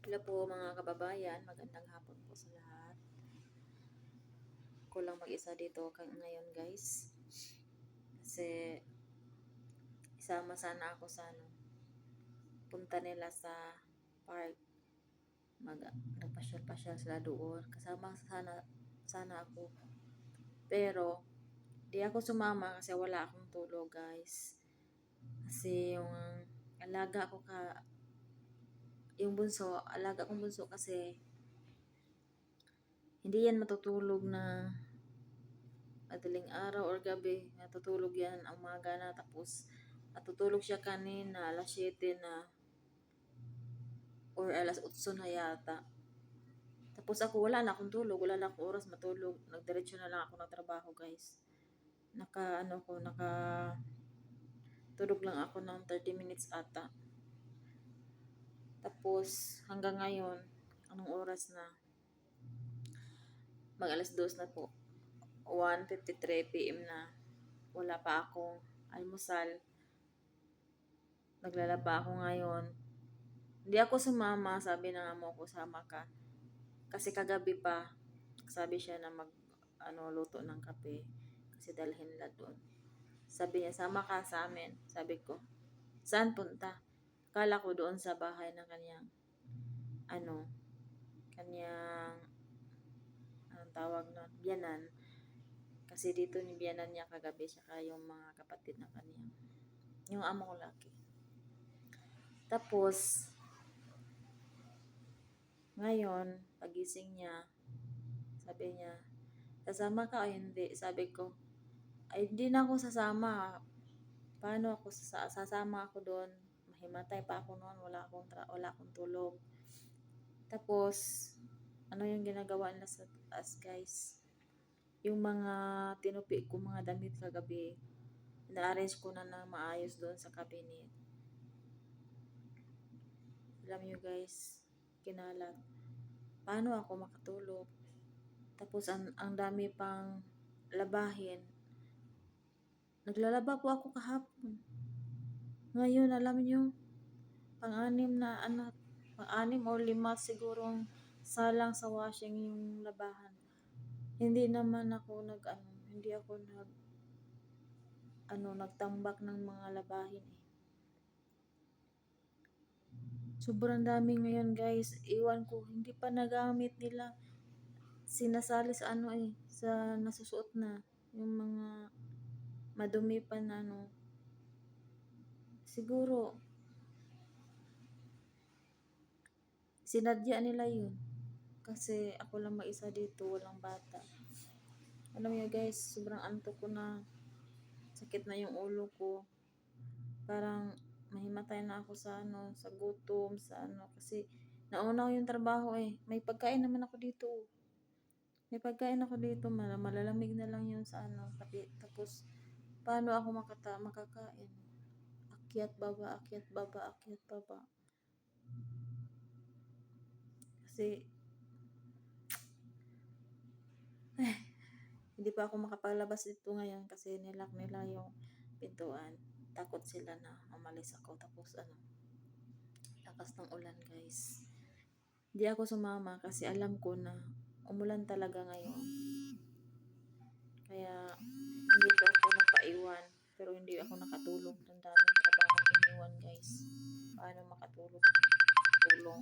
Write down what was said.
Hello po mga kababayan, magandang hapon po sa lahat. Ako lang mag-isa dito ngayon guys. Kasi isama sana ako sa punta nila sa park. Nagpasyal-pasyal sila doon. Kasama sana ako. Pero di ako sumama kasi wala akong tulog guys. Kasi alaga kong bunso kasi hindi yan matutulog na madaling araw or gabi. Natutulog yan ang umaga na, tapos natutulog siya kanina alas 7 na or alas 8 na yata. Tapos ako wala na akong tulog, wala na akong oras matulog. Nagdiretso na lang ako ng trabaho guys. Naka tulog lang ako ng 30 minutes ata. Tapos hanggang ngayon, anong oras na? Mag alas 2 na po. 1:53 PM na. Wala pa akong almusal. Naglalaba ako ngayon. Hindi ako sumama, sabi na nga mo ko sama ka. Kasi kagabi pa, sabi siya na luto ng kape. Kasi dalhin nila doon. Sabi niya, sama ka sa amin. Sabi ko, saan punta? Kala ko doon sa bahay ng kanyang, anong tawag na, biyanan. Kasi dito ni biyanan niya kagabi, saka yung mga kapatid ng kanyang, yung amo ko laki. Tapos, ngayon, pagising niya, sabi niya, sasama ka o hindi? Sabi ko, ay hindi na ako sasama. Paano ako sasama ako doon? Mahimatay pa ako noon, wala akong tulog. Tapos, ano yung ginagawa nila sa taas guys? Yung mga tinupi ko mga damit kagabi, na-arrange ko na maayos doon sa cabinet. Alam nyo guys, kinalat. Paano ako makatulog? Tapos ang dami pang labahin. Naglalaba po ako kahapon. Ngayon, alam nyo, pang-anim o 5 sigurong salang sa washing yung labahan. Hindi naman ako nagtambak ng mga labahin eh. Sobrang dami ngayon guys. Iwan ko, hindi pa nagamit nila. Sinasali sa sa nasusuot na. Yung mga madumi pa na siguro sinadya nila yun. Kasi ako lang mag-isa dito, walang bata. Alam niyo guys, sobrang antok ko na. Sakit na yung ulo ko. Parang mahimatay na ako sa gutom, kasi nauna ko yung trabaho eh. May pagkain naman ako dito. Malalamig na lang yun sa pati. Tapos, paano ako makakain? Akyat baba. Kasi, hindi pa ako makapalabas dito ngayon kasi nilock nila yung pintuan. Takot sila na mamalis ako. Tapos lakas ng ulan guys. Hindi ako sumama kasi alam ko na umulan talaga ngayon. Kaya nandito ako nagpaiwan. Pero hindi ako nakatulog. Ang daming trabaho iniwan guys. Paano makatulog? Tulong.